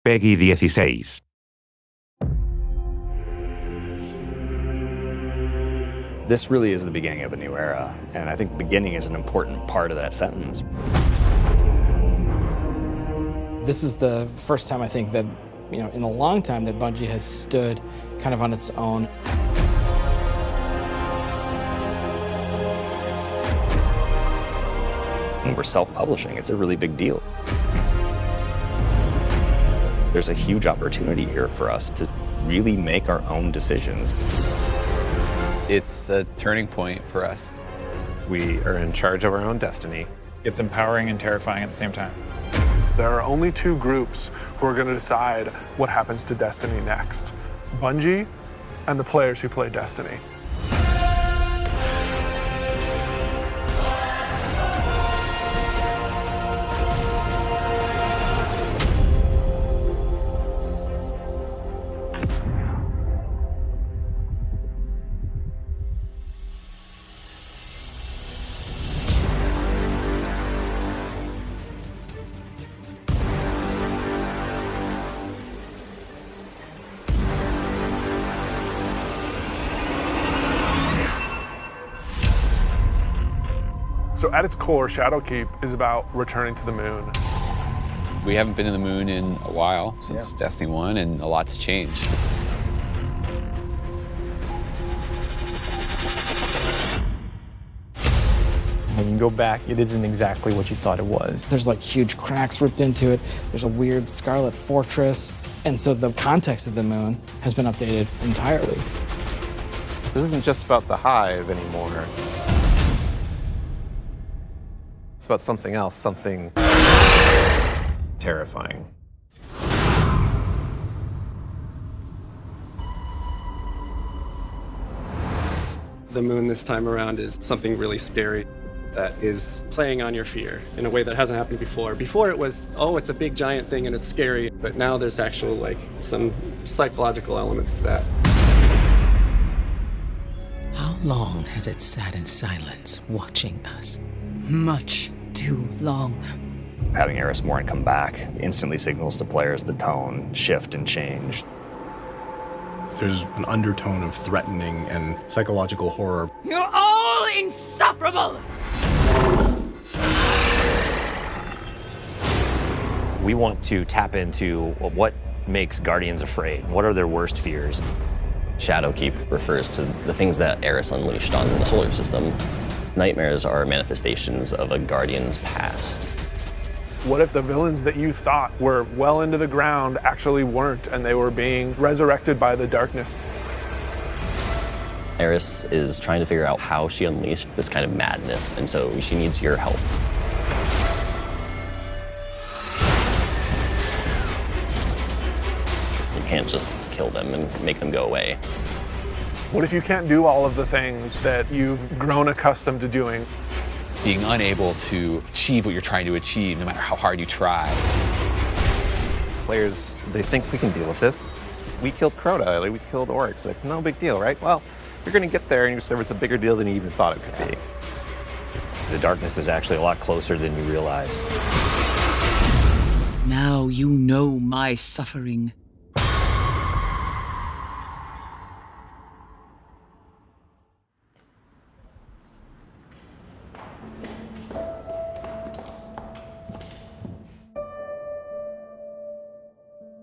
Peggy 16. This really is the beginning of a new era, and I think beginning is an important part of that sentence. This is the first time I think that, in a long time that Bungie has stood kind of on its own. And we're self-publishing. It's a really big deal. There's a huge opportunity here for us to really make our own decisions. It's a turning point for us. We are in charge of our own destiny. It's empowering and terrifying at the same time. There are only two groups who are going to decide what happens to Destiny next: Bungie and the players who play Destiny. So at its core, Shadowkeep is about returning to the moon. We haven't been to the moon in a while, since Destiny 1, and a lot's changed. When you go back, it isn't exactly what you thought it was. There's like huge cracks ripped into it. There's a weird scarlet fortress. And so the context of the moon has been updated entirely. This isn't just about the hive anymore. It's about something else, something terrifying. The moon this time around is something really scary that is playing on your fear in a way that hasn't happened before. Before it was, oh, it's a big giant thing and it's scary, but now there's actual some psychological elements to that. How long has it sat in silence, watching us? Much too long. Having Eris Morn come back instantly signals to players the tone shift and change. There's an undertone of threatening and psychological horror. You're all insufferable! We want to tap into what makes Guardians afraid. What are their worst fears? Shadowkeep refers to the things that Eris unleashed on the solar system. Nightmares are manifestations of a Guardian's past. What if the villains that you thought were well into the ground actually weren't, and they were being resurrected by the darkness? Eris is trying to figure out how she unleashed this kind of madness, and so she needs your help. You can't just kill them and make them go away. What if you can't do all of the things that you've grown accustomed to doing? Being unable to achieve what you're trying to achieve, no matter how hard you try. Players, they think we can deal with this. We killed Crota, we killed orcs. No big deal, right? Well, you're gonna get there and you discover it's a bigger deal than you even thought it could be. The darkness is actually a lot closer than you realized. Now you know my suffering.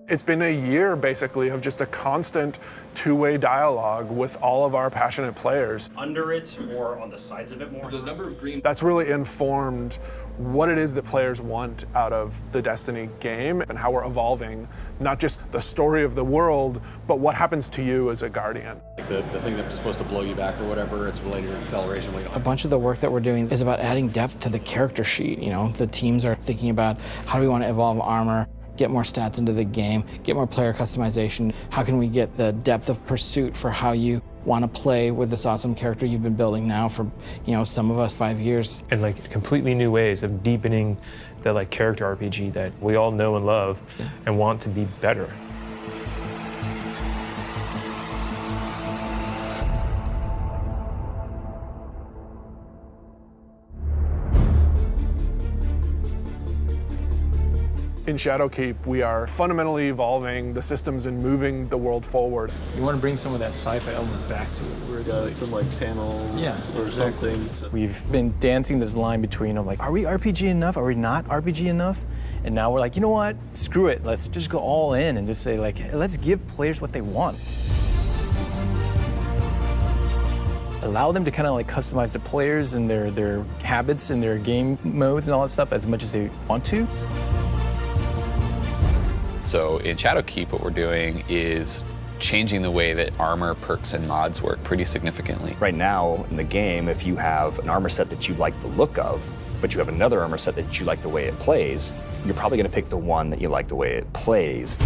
It's been a year, basically, of just a constant two-way dialogue with all of our passionate players. Under it or on the sides of it more? The number of green... That's really informed what it is that players want out of the Destiny game and how we're evolving, not just the story of the world, but what happens to you as a Guardian. The thing that was supposed to blow you back or whatever, it's related to acceleration. A bunch of the work that we're doing is about adding depth to the character sheet. The teams are thinking about how do we want to evolve armor, get more stats into the game, get more player customization. How can we get the depth of pursuit for how you want to play with this awesome character you've been building now for, some of us 5 years. And completely new ways of deepening the character RPG that we all know and love and want to be better. In Shadowkeep, we are fundamentally evolving the systems and moving the world forward. You want to bring some of that sci-fi element back to it, where it's like, some like panels or exactly. something. We've been dancing this line between like, are we RPG enough? Are we not RPG enough? And now we're like, you know what? Screw it. Let's just go all in and just say like, hey, let's give players what they want. Allow them to kind of like customize the players and their habits and their game modes and all that stuff as much as they want to. So in Shadowkeep, what we're doing is changing the way that armor, perks, and mods work pretty significantly. Right now in the game, if you have an armor set that you like the look of, but you have another armor set that you like the way it plays, you're probably going to pick the one that you like the way it plays.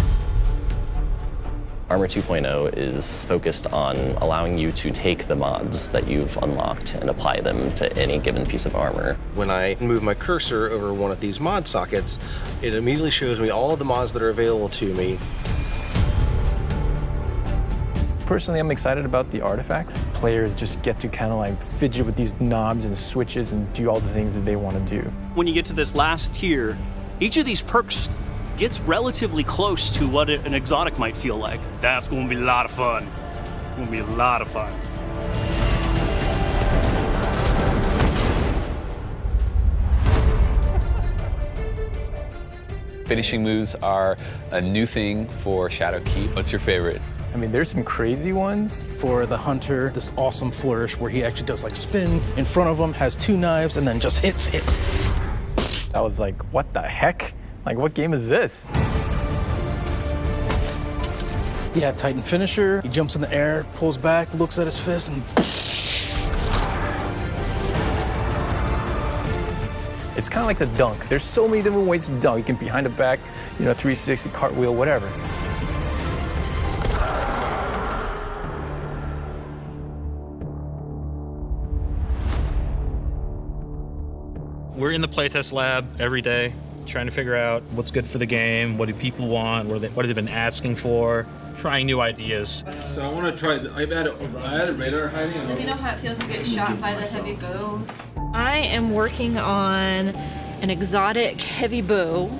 Armor 2.0 is focused on allowing you to take the mods that you've unlocked and apply them to any given piece of armor. When I move my cursor over one of these mod sockets, it immediately shows me all of the mods that are available to me. Personally, I'm excited about the artifact. Players just get to kind of like fidget with these knobs and switches and do all the things that they want to do. When you get to this last tier, each of these perks gets relatively close to what an exotic might feel like. That's going to be a lot of fun. It's going to be a lot of fun. Finishing moves are a new thing for Shadowkeep. What's your favorite? I mean, there's some crazy ones. For the hunter, this awesome flourish where he actually does like spin in front of him, has two knives, and then just hits. I was like, what the heck? Like, what game is this? Yeah, Titan finisher. He jumps in the air, pulls back, looks at his fist, and it's kind of like the dunk. There's so many different ways to dunk. You can behind the back, 360, cartwheel, whatever. We're in the playtest lab every day, trying to figure out what's good for the game, what do people want, what have they been asking for, trying new ideas. So I want to try, I added radar hiding. Let me know how it feels to get shot by the heavy bow. I am working on an exotic heavy bow,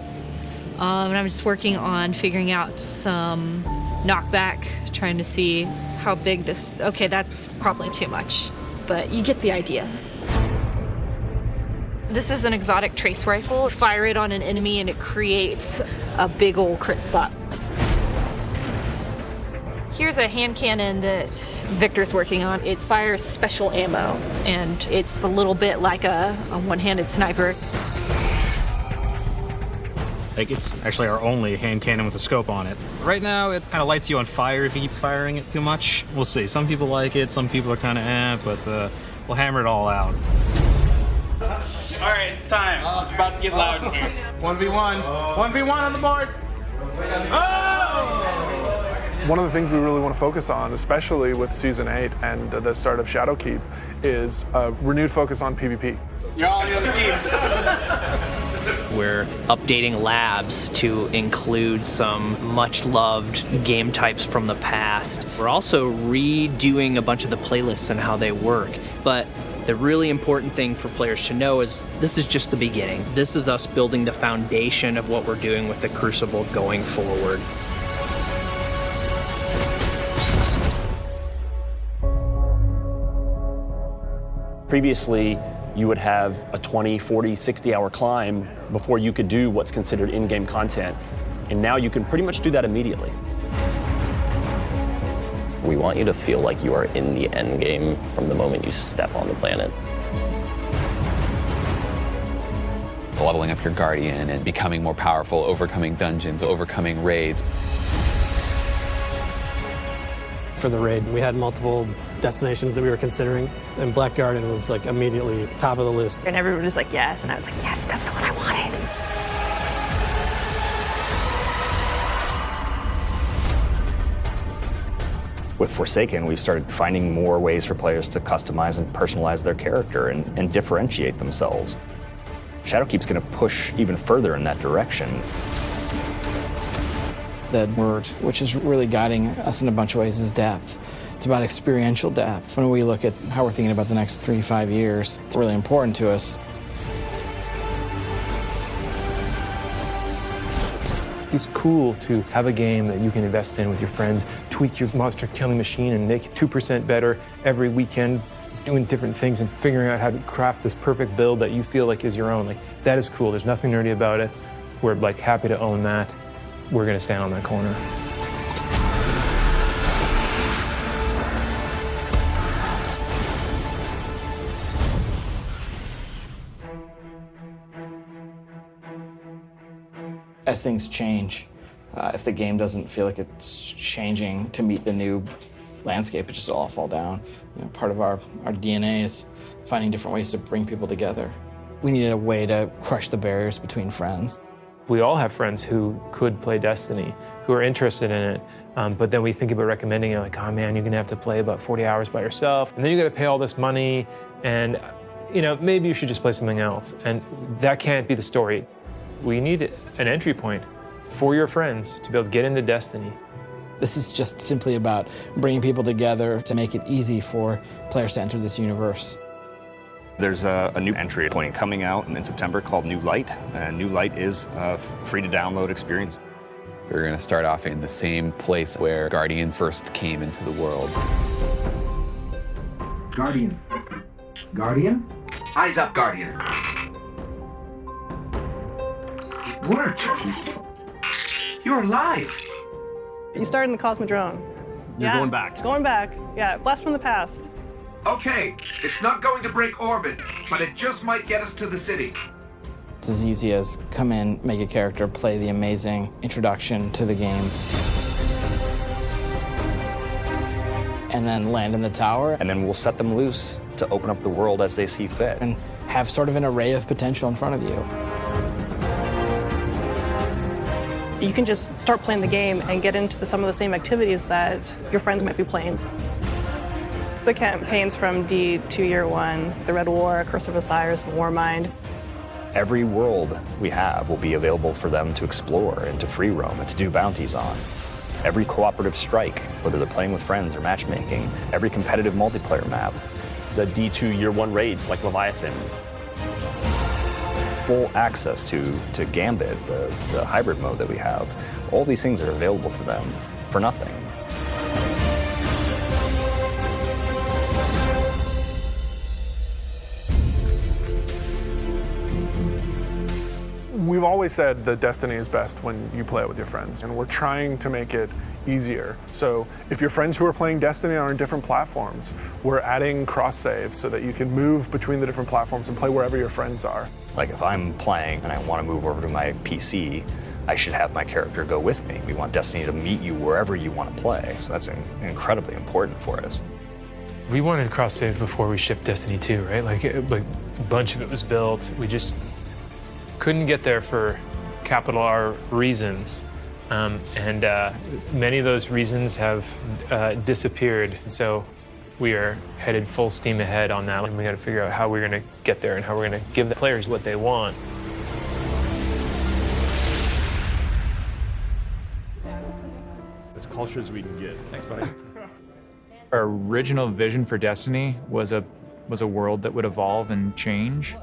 and I'm just working on figuring out some knockback, trying to see how big this, okay, that's probably too much, but you get the idea. This is an exotic trace rifle. Fire it on an enemy and it creates a big old crit spot. Here's a hand cannon that Victor's working on. It fires special ammo, and it's a little bit like a one-handed sniper. Like, it's actually our only hand cannon with a scope on it. Right now, it kind of lights you on fire if you keep firing it too much. We'll see. Some people like it, some people are kind of but we'll hammer it all out. All right, it's time. It's about to get loud in here. 1v1. 1v1 on the board. Oh! One of the things we really want to focus on, especially with Season 8 and the start of Shadowkeep, is a renewed focus on PvP. You're all on the other team. We're updating labs to include some much-loved game types from the past. We're also redoing a bunch of the playlists and how they work. But the really important thing for players to know is this is just the beginning. This is us building the foundation of what we're doing with the Crucible going forward. Previously, you would have a 20, 40, 60-hour climb before you could do what's considered in-game content. And now you can pretty much do that immediately. We want you to feel like you are in the end game from the moment you step on the planet. Leveling up your Guardian and becoming more powerful, overcoming dungeons, overcoming raids. For the raid, we had multiple destinations that we were considering, and Black Garden was like immediately top of the list. And everyone was like, yes, and I was like, yes, that's the one I wanted. With Forsaken, we've started finding more ways for players to customize and personalize their character and differentiate themselves. Shadowkeep's going to push even further in that direction. The word, which is really guiding us in a bunch of ways, is depth. It's about experiential depth. When we look at how we're thinking about the next 3-5 years, it's really important to us. It's cool to have a game that you can invest in with your friends, tweak your monster killing machine and make it 2% better every weekend, doing different things and figuring out how to craft this perfect build that you feel like is your own. Like, that is cool. There's nothing nerdy about it. We're like happy to own that. We're gonna stand on that corner. As things change, if the game doesn't feel like it's changing to meet the new landscape, it just all fall down. You know, part of our DNA is finding different ways to bring people together. We needed a way to crush the barriers between friends. We all have friends who could play Destiny, who are interested in it, but then we think about recommending it like, oh man, you're gonna have to play about 40 hours by yourself, and then you gotta pay all this money, and you know, maybe you should just play something else. And that can't be the story. We need an entry point for your friends to be able to get into Destiny. This is just simply about bringing people together to make it easy for players to enter this universe. There's a new entry point coming out in September called New Light, and New Light is a free-to-download experience. We're going to start off in the same place where Guardians first came into the world. Guardian. Guardian? Eyes up, Guardian. It worked. You're alive. You started in the Cosmodrome. You're going back. Going back. Yeah, blast from the past. Okay, it's not going to break orbit, but it just might get us to the city. It's as easy as come in, make a character, play the amazing introduction to the game, and then land in the tower. And then we'll set them loose to open up the world as they see fit. And have sort of an array of potential in front of you. You can just start playing the game and get into some of the same activities that your friends might be playing. The campaigns from D to Year One, the Red War, Curse of Osiris, Warmind. Every world we have will be available for them to explore and to free roam and to do bounties on. Every cooperative strike, whether they're playing with friends or matchmaking, every competitive multiplayer map. The D2 Year One raids like Leviathan. Full access to Gambit, the hybrid mode that we have. All these things are available to them for nothing. We've always said that Destiny is best when you play it with your friends, and we're trying to make it easier. So if your friends who are playing Destiny are on different platforms, we're adding cross-save so that you can move between the different platforms and play wherever your friends are. Like if I'm playing and I want to move over to my PC, I should have my character go with me. We want Destiny to meet you wherever you want to play, so that's incredibly important for us. We wanted cross-save before we shipped Destiny 2, right? Like a bunch of it was built. We just couldn't get there for capital R reasons. And many of those reasons have disappeared. So we are headed full steam ahead on that. And we got to figure out how we're going to get there and how we're going to give the players what they want. As culture as we can get. Thanks, buddy. Our original vision for Destiny was a world that would evolve and change.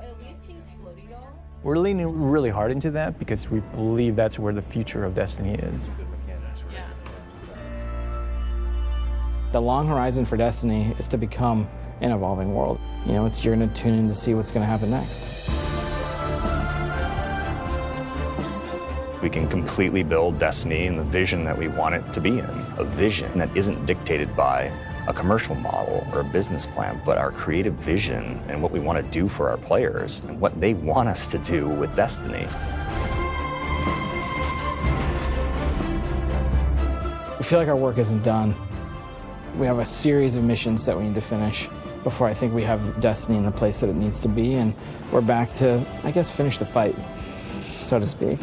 We're leaning really hard into that because we believe that's where the future of Destiny is. The long horizon for Destiny is to become an evolving world. You know, you're going to tune in to see what's going to happen next. We can completely build Destiny in the vision that we want it to be in. A vision that isn't dictated by a commercial model or a business plan, but our creative vision and what we want to do for our players and what they want us to do with Destiny. We feel like our work isn't done. We have a series of missions that we need to finish before I think we have Destiny in the place that it needs to be, and we're back to, I guess, finish the fight, so to speak.